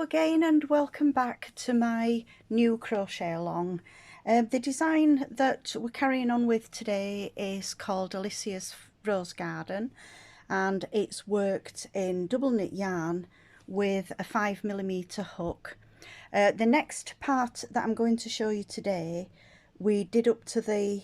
Hello again and welcome back to my new crochet along. The design that we're carrying on with today is called Alicia's Rose Garden, and it's worked in double knit yarn with a 5mm hook. The next part that I'm going to show you today we did up to the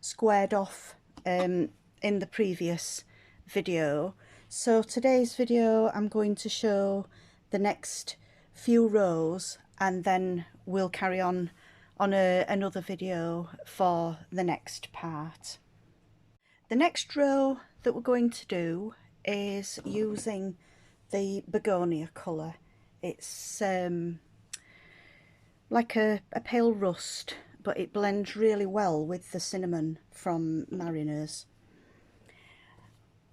squared off in the previous video. So today's video I'm going to show the next few rows and then we'll carry on another video for the next part. The next row that we're going to do is using the Begonia colour. It's like a pale rust, but it blends really well with the cinnamon from Mariners.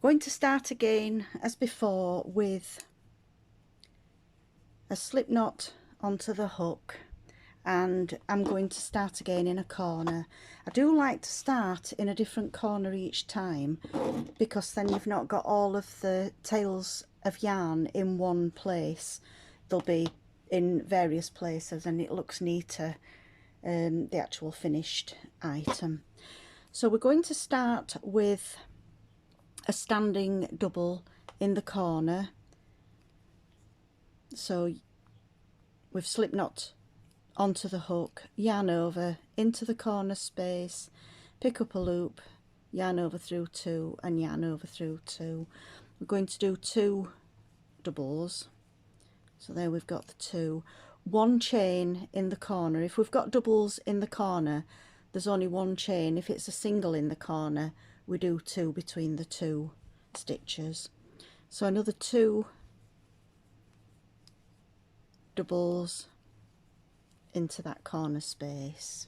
Going to start again as before with a slip knot onto the hook, and I'm going to start again in a corner. I do like to start in a different corner each time because then you've not got all of the tails of yarn in one place. They'll be in various places and it looks neater, the actual finished item. So we're going to start with a standing double in the corner. So we've slip knot onto the hook, yarn over into the corner space, pick up a loop, yarn over through two and yarn over through two. We're going to do two doubles. So there we've got the two. One chain in the corner. If we've got doubles in the corner, there's only one chain. If it's a single in the corner, we do two between the two stitches. So another two doubles into that corner space.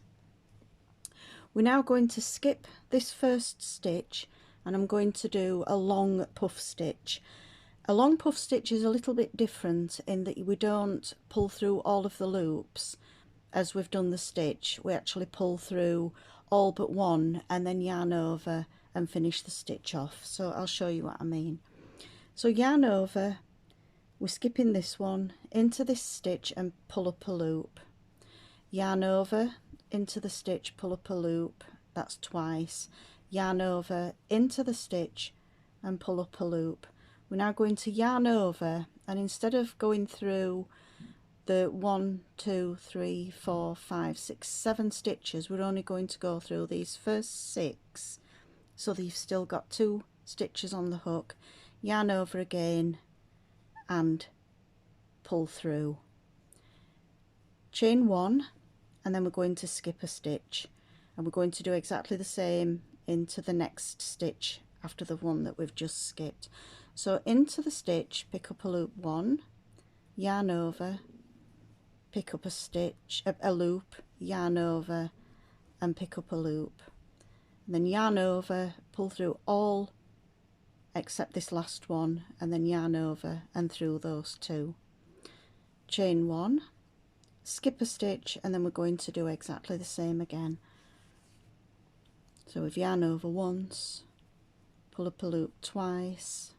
We're now going to skip this first stitch and I'm going to do a long puff stitch. A long puff stitch is a little bit different in that we don't pull through all of the loops as we've done the stitch. We actually pull through all but one and then yarn over and finish the stitch off. So I'll show you what I mean. So yarn over, we're skipping this one into this stitch and pull up a loop. Yarn over into the stitch, pull up a loop, that's twice. Yarn over into the stitch and pull up a loop. We're now going to yarn over, and instead of going through the 1, 2, 3, 4, 5, 6, 7 stitches, we're only going to go through these first 6, so that you've still got 2 stitches on the hook. Yarn over again and pull through. Chain 1, and then we're going to skip a stitch, and we're going to do exactly the same into the next stitch after the one that we've just skipped. So into the stitch, pick up a loop 1, yarn over, pick up a stitch, a loop, yarn over and pick up a loop, and then yarn over, pull through all except this last one, and then yarn over and through those 2. Chain 1, skip a stitch, and then we're going to do exactly the same again. So we've yarn over once, pull up a loop twice,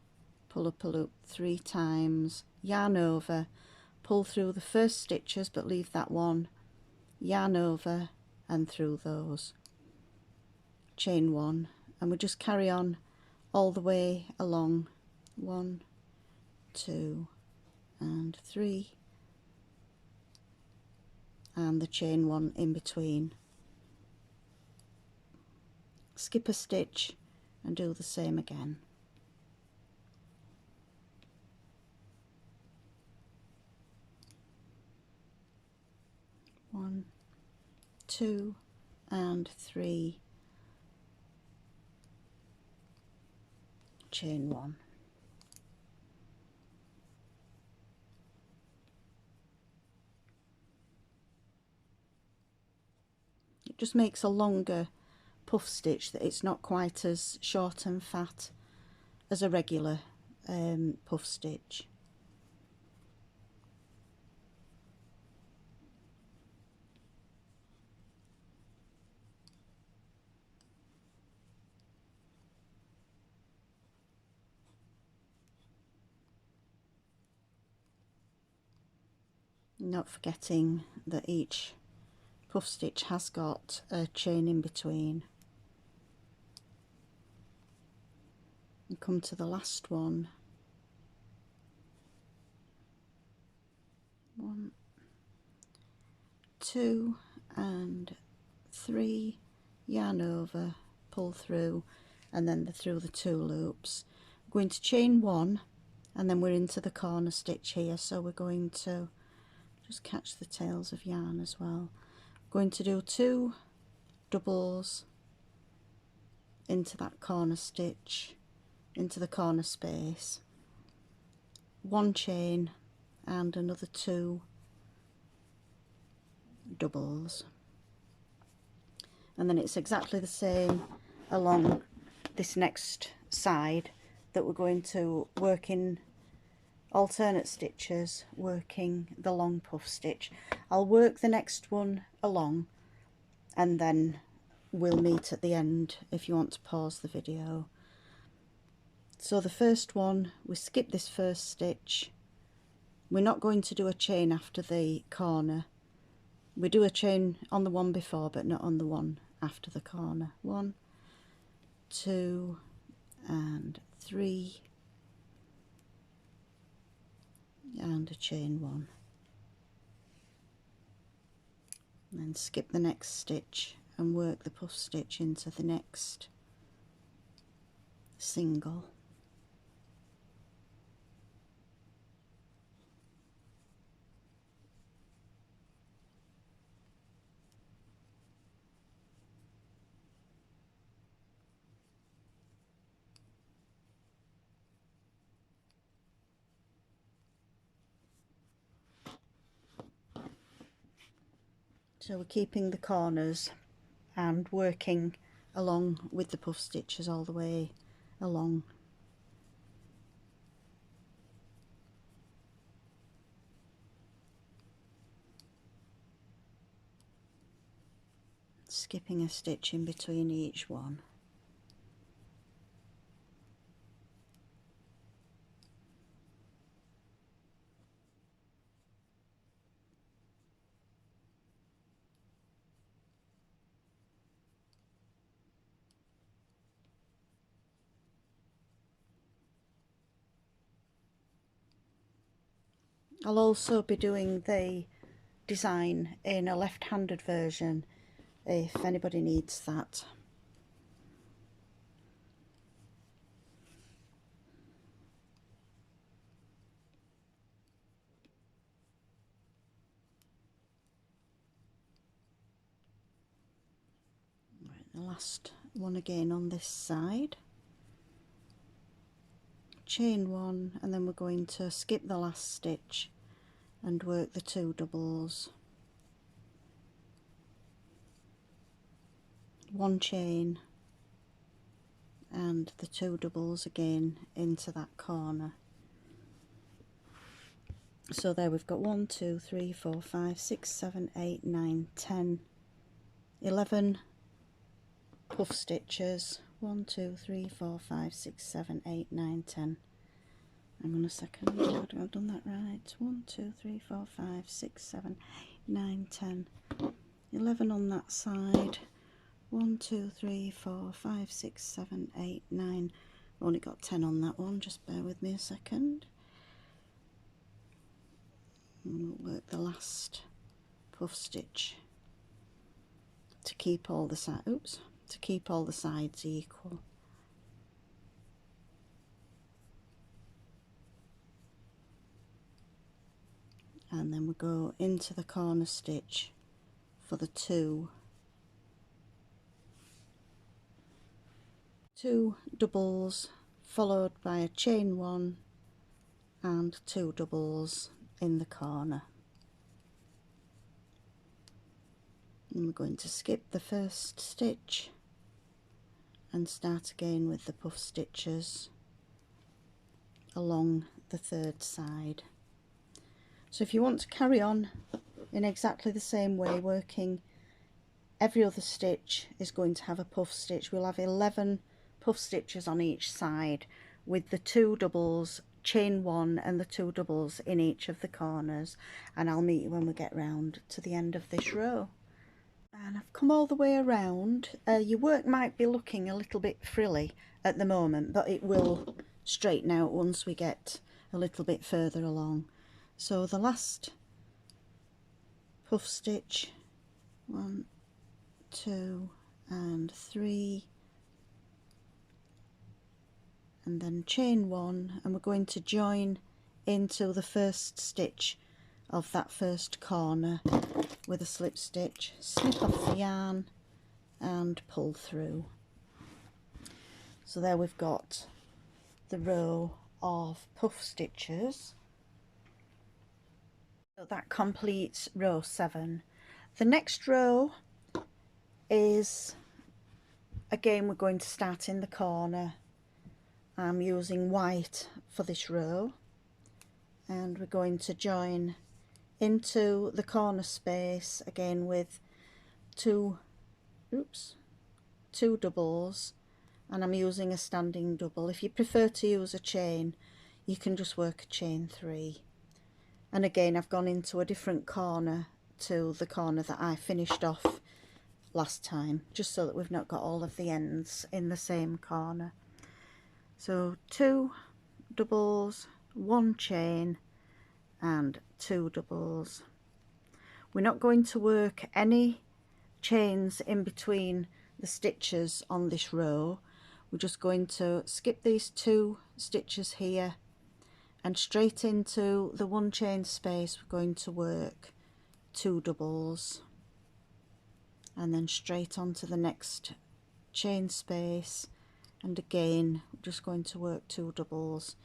pull up a loop 3 times, yarn over, pull through the first stitches but leave that one, yarn over and through those. Chain 1, and we just carry on all the way along. 1, 2 and 3, and the chain 1 in between. Skip a stitch and do the same again. 1, 2 and 3, chain 1. It just makes a longer puff stitch, that it's not quite as short and fat as a regular puff stitch. Not forgetting that each puff stitch has got a chain in between. And come to the last one. 1, 2 and 3, yarn over, pull through, and then through the 2 loops. I'm going to chain 1, and then we're into the corner stitch here, so we're going to just catch the tails of yarn as well. Going to do 2 doubles into that corner stitch, into the corner space, 1 chain and another 2 doubles, and then it's exactly the same along this next side that we're going to work in alternate stitches, working the long puff stitch. I'll work the next one along and then we'll meet at the end if you want to pause the video. So the first one, we skip this first stitch. We're not going to do a chain after the corner. We do a chain on the one before but not on the one after the corner. 1, 2 and 3 and a chain 1, and then skip the next stitch and work the puff stitch into the next single. So we're keeping the corners and working along with the puff stitches all the way along. Skipping a stitch in between each one. I'll also be doing the design in a left-handed version if anybody needs that. Right, the last one again on this side. Chain 1, and then we're going to skip the last stitch and work the 2 doubles, 1 chain and the 2 doubles again into that corner. So there we've got 1, 2, 3, 4, 5, 6, 7, 8, 9, 10, 11 puff stitches. 1, 2, 3, 4, 5, 6, 7, 8, 9, 10. Hang on a second, I've done that right. 1, 2, 3, 4, 5, 6, 7, 8, 9, 10. 11 on that side. 1, 2, 3, 4, 5, 6, 7, 8, 9. I've only got 10 on that one, just bear with me a second. And we'll work the last puff stitch to keep all the sides equal. And then we go into the corner stitch for the 2 doubles, followed by a chain 1 and 2 doubles in the corner. And we're going to skip the first stitch and start again with the puff stitches along the 3rd side. So if you want to carry on in exactly the same way, working every other stitch is going to have a puff stitch. We'll have 11 puff stitches on each side with the 2 doubles chain 1 and the 2 doubles in each of the corners, and I'll meet you when we get round to the end of this row. And I've come all the way around. Your work might be looking a little bit frilly at the moment, but it will straighten out once we get a little bit further along. So the last puff stitch, 1, 2 and 3, and then chain 1, and we're going to join into the first stitch of that first corner with a slip stitch, snip off the yarn and pull through. So there we've got the row of puff stitches. So that completes row 7. The next row is, again, we're going to start in the corner. I'm using white for this row, and we're going to join into the corner space again with two doubles, and I'm using a standing double. If you prefer to use a chain, you can just work a chain 3. And again, I've gone into a different corner to the corner that I finished off last time, just so that we've not got all of the ends in the same corner. So 2 doubles, 1 chain and 2 doubles. We're not going to work any chains in between the stitches on this row. We're just going to skip these 2 stitches here, and straight into the 1 chain space we're going to work 2 doubles, and then straight onto the next chain space, and again we're just going to work 2 doubles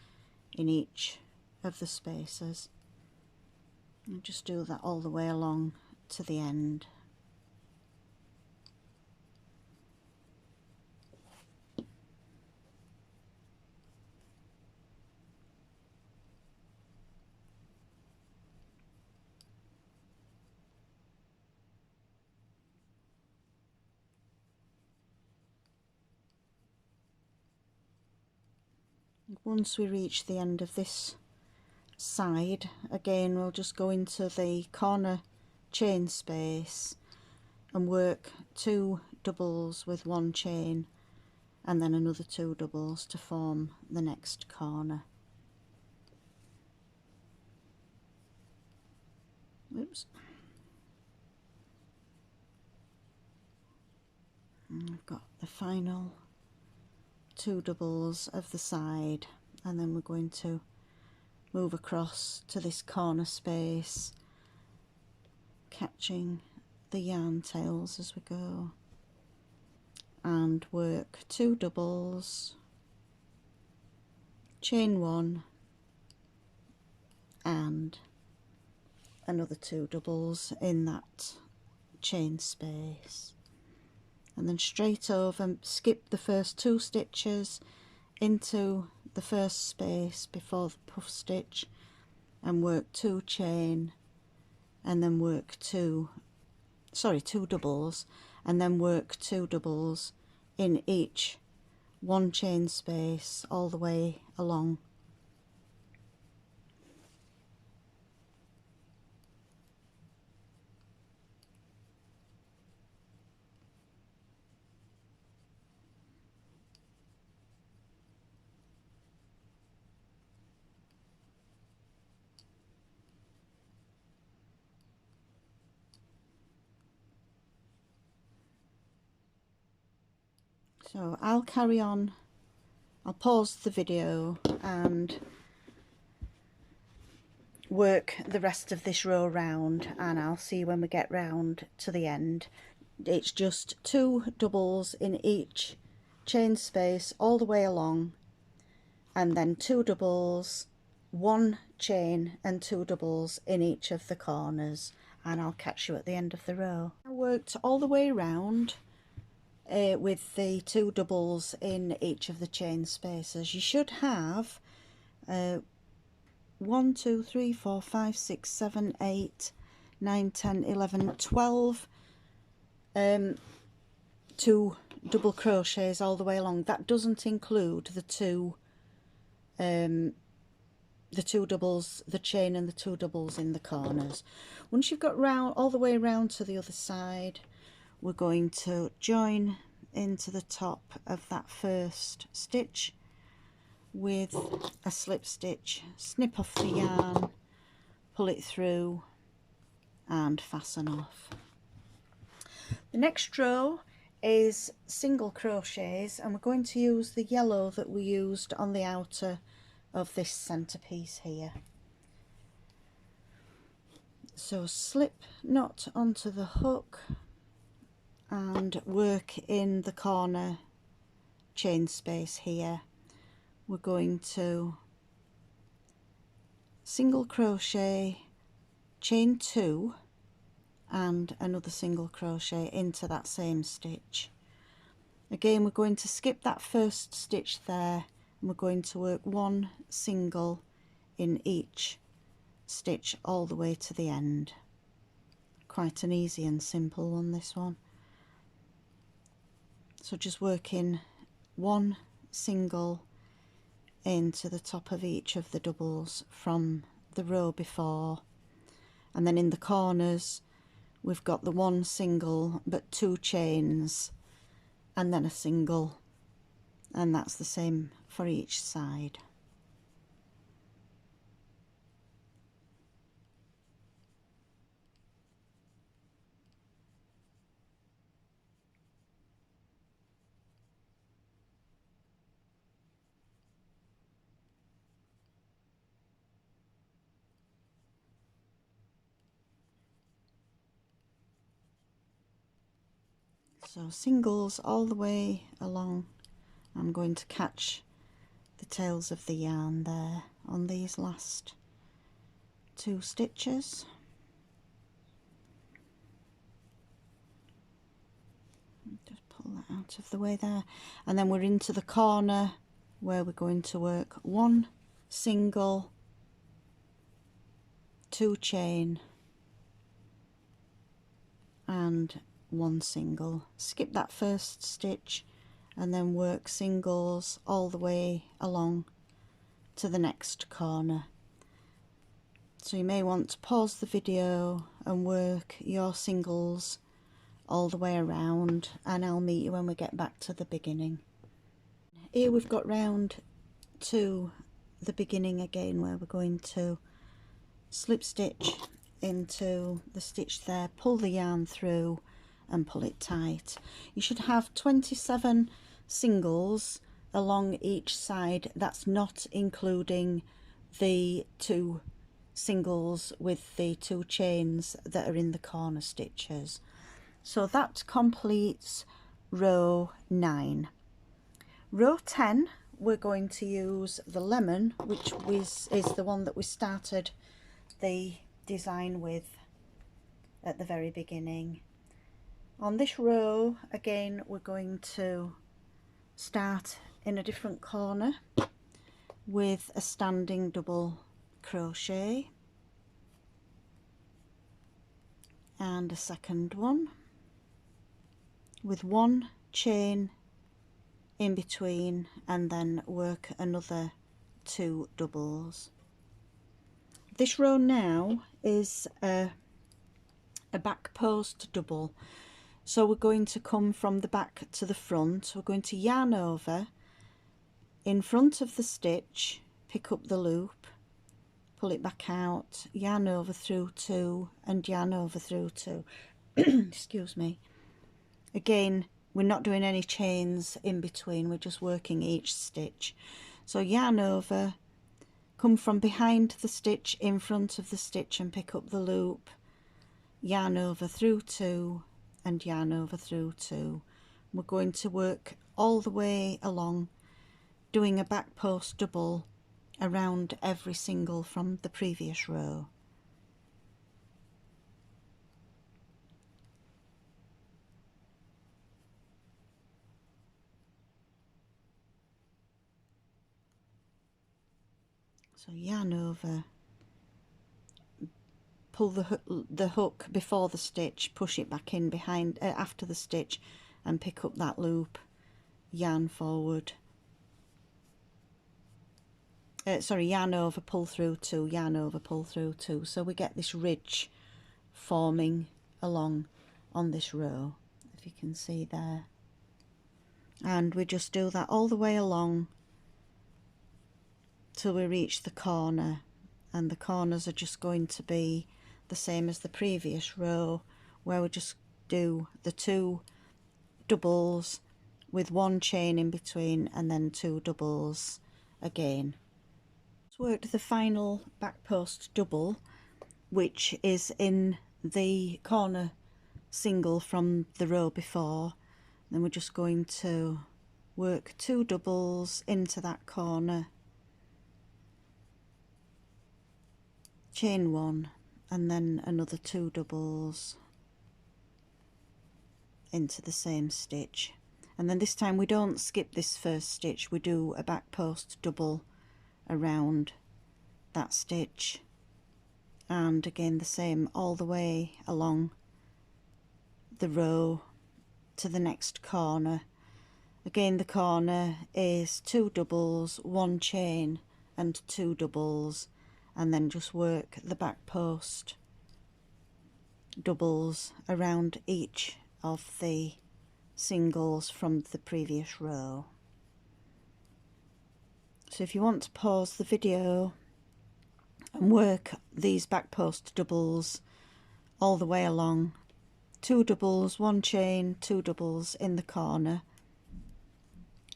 in each of the spaces, and just do that all the way along to the end. Once we reach the end of this side, again we'll just go into the corner chain space and work 2 doubles with 1 chain, and then another 2 doubles to form the next corner. Oops. And I've got the final 2 doubles of the side, and then we're going to move across to this corner space, catching the yarn tails as we go, and work 2 doubles, chain 1 and another 2 doubles in that chain space, and then straight over, skip the first 2 stitches into the first space before the puff stitch and work 2 chain, and then work 2 doubles, and then work 2 doubles in each 1 chain space all the way along. So I'll carry on, I'll pause the video and work the rest of this row round, and I'll see you when we get round to the end. It's just 2 doubles in each chain space all the way along, and then 2 doubles, 1 chain and 2 doubles in each of the corners, and I'll catch you at the end of the row. I worked all the way around with the 2 doubles in each of the chain spaces. You should have 1, 2, 3, 4, 5, 6, 7, 8, 9, 10, 11, 12 2 double crochets all the way along. That doesn't include the 2 the two doubles, the chain and the two doubles in the corners. Once you've got round all the way around to the other side, we're going to join into the top of that first stitch with a slip stitch, snip off the yarn, pull it through and fasten off. The next row is single crochets, and we're going to use the yellow that we used on the outer of this centerpiece here. So slip knot onto the hook and work in the corner chain space here. We're going to single crochet, chain 2 and another single crochet into that same stitch. Again, we're going to skip that first stitch there, and we're going to work 1 single in each stitch all the way to the end. Quite an easy and simple one, this one. So just working 1 single into the top of each of the doubles from the row before, and then in the corners we've got the 1 single but 2 chains and then a single, and that's the same for each side. So singles all the way along. I'm going to catch the tails of the yarn there on these last 2 stitches. Just pull that out of the way there, and then we're into the corner where we're going to work 1 single, 2 chain and 1 single. Skip that first stitch and then work singles all the way along to the next corner. So you may want to pause the video and work your singles all the way around, and I'll meet you when we get back to the beginning. Here we've got round to the beginning again, where we're going to slip stitch into the stitch there, pull the yarn through and pull it tight. You should have 27 singles along each side. That's not including the 2 singles with the 2 chains that are in the corner stitches. So that completes row 9. Row 10, we're going to use the lemon, which is the one that we started the design with at the very beginning. On this row again, we're going to start in a different corner with a standing double crochet and a second one with 1 chain in between, and then work another 2 doubles. This row now is a back post double, so we're going to come from the back to the front. We're going to yarn over in front of the stitch, pick up the loop, pull it back out, yarn over through 2 and yarn over through 2. Excuse me. Again, we're not doing any chains in between, we're just working each stitch. So yarn over, come from behind the stitch in front of the stitch and pick up the loop, yarn over through 2 and yarn over through 2. We're going to work all the way along, doing a back post double around every single from the previous row. So yarn over, pull the hook before the stitch, push it back in behind after the stitch and pick up that loop, yarn forward sorry, yarn over, pull through 2, yarn over, pull through 2, so we get this ridge forming along on this row, if you can see there. And we just do that all the way along till we reach the corner, and the corners are just going to be the same as the previous row, where we just do the 2 doubles with 1 chain in between and then 2 doubles again. Let's work the final back post double, which is in the corner single from the row before. Then we're just going to work 2 doubles into that corner, chain 1, and then another 2 doubles into the same stitch. And then this time we don't skip this first stitch, we do a back post double around that stitch, and again the same all the way along the row to the next corner. Again, the corner is 2 doubles, 1 chain and 2 doubles, and then just work the back post doubles around each of the singles from the previous row. So if you want to pause the video and work these back post doubles all the way along, 2 doubles, 1 chain, 2 doubles in the corner,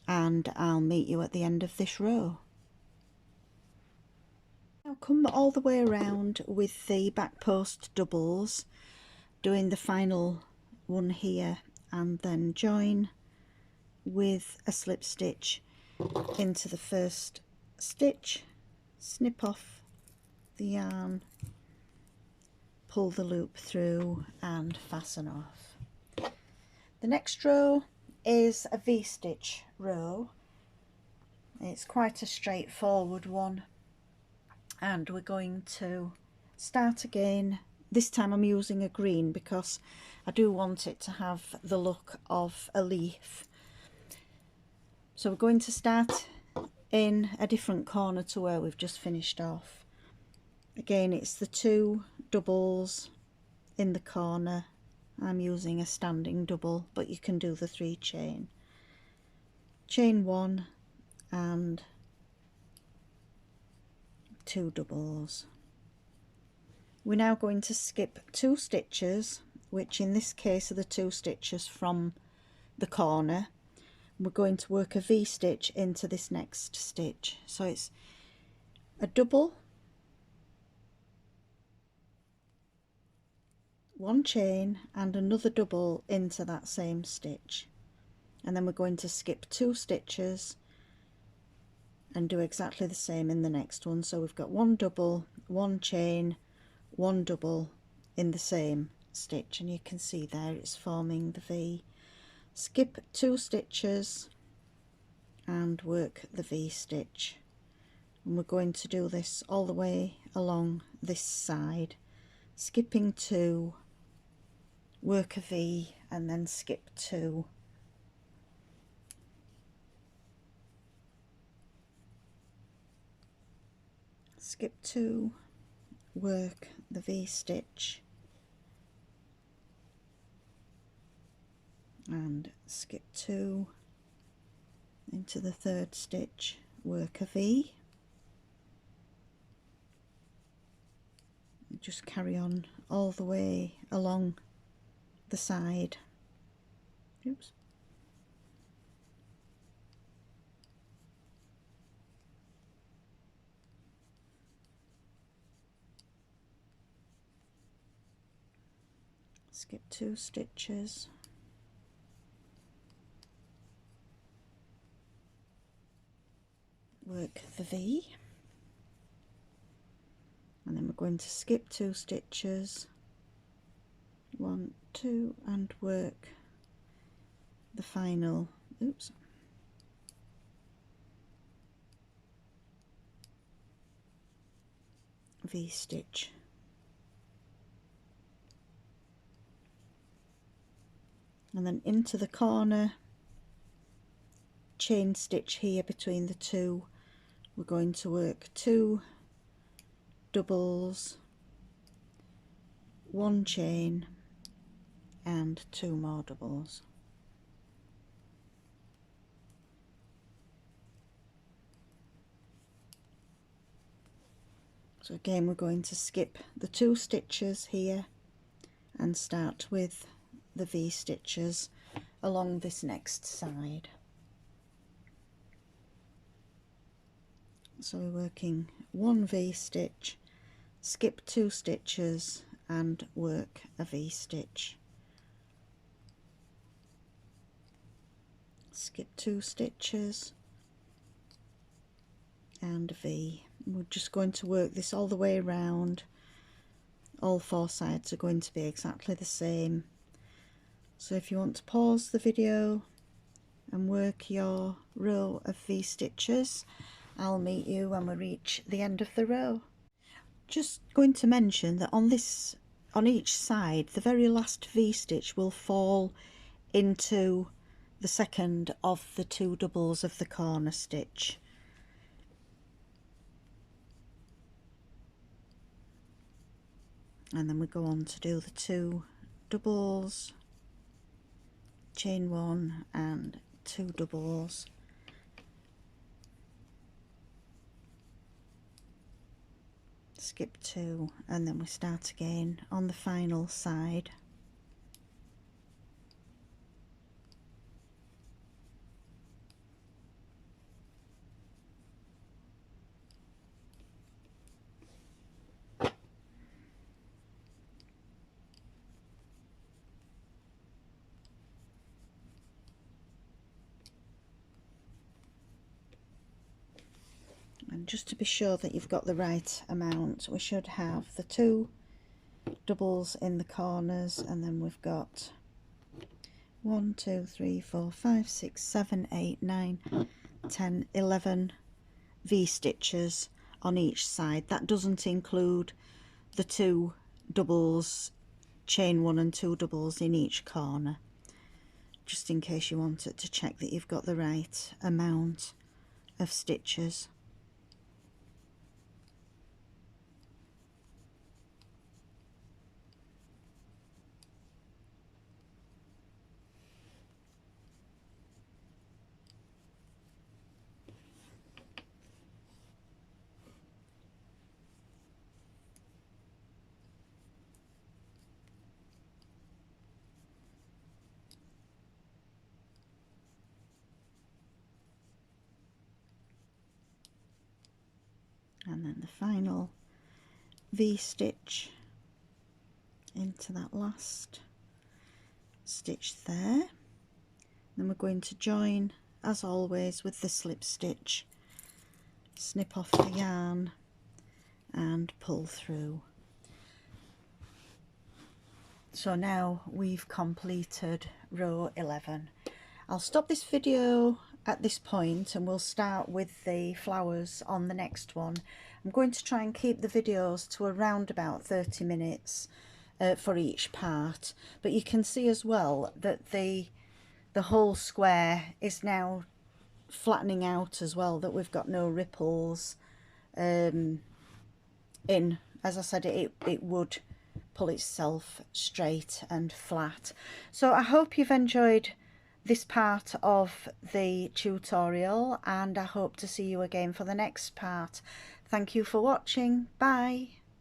and I'll meet you at the end of this row. Now come all the way around with the back post doubles, doing the final one here, and then join with a slip stitch into the first stitch, snip off the yarn, pull the loop through and fasten off. The next row is a V-stitch row. It's quite a straightforward one, and we're going to start again. This time I'm using a green because I do want it to have the look of a leaf. So we're going to start in a different corner to where we've just finished off. Again, it's the 2 doubles in the corner. I'm using a standing double, but you can do the 3 chain. Chain 1 and 2 doubles. We're now going to skip 2 stitches, which in this case are the 2 stitches from the corner. We're going to work a V-stitch into this next stitch. So it's a double, 1 chain and another double into that same stitch, and then we're going to skip 2 stitches and do exactly the same in the next one. So we've got 1 double, 1 chain, 1 double in the same stitch, and you can see there it's forming the V. Skip 2 stitches and work the V-stitch, and we're going to do this all the way along this side, skipping 2, work a V, and then skip 2, skip 2, work the V-stitch, and skip 2 into the 3rd stitch, work a V, and just carry on all the way along the side. Oops. Skip 2 stitches, work the V, and then we're going to skip 2 stitches, 1, 2, and work the final, oops, V-stitch. And then into the corner, chain stitch here between the 2 we're going to work 2 doubles, 1 chain and 2 more doubles. So again, we're going to skip the 2 stitches here and start with the V stitches along this next side. So we're working 1 V stitch, skip 2 stitches and work a V stitch. Skip 2 stitches and a V. We're just going to work this all the way around. All 4 sides are going to be exactly the same. So if you want to pause the video and work your row of V stitches, I'll meet you when we reach the end of the row. Just going to mention that on each side, the very last V stitch will fall into the second of the 2 doubles of the corner stitch. And then we go on to do the 2 doubles, chain 1 and 2 doubles, skip 2, and then we start again on the final side. And just to be sure that you've got the right amount, we should have the 2 doubles in the corners, and then we've got 1, 2, 3, 4, 5, 6, 7, 8, 9, 10, 11 V stitches on each side. That doesn't include the 2 doubles, chain 1 and 2 doubles in each corner, just in case you wanted to check that you've got the right amount of stitches. And then the final V stitch into that last stitch there. Then we're going to join, as always, with the slip stitch, snip off the yarn and pull through. So now we've completed row 11. I'll stop this video at this point and we'll start with the flowers on the next one. I'm going to try and keep the videos to around about 30 minutes for each part, but you can see as well that the whole square is now flattening out as well, that we've got no ripples in. As I said, it would pull itself straight and flat. So I hope you've enjoyed this part of the tutorial, and I hope to see you again for the next part. Thank you for watching. Bye.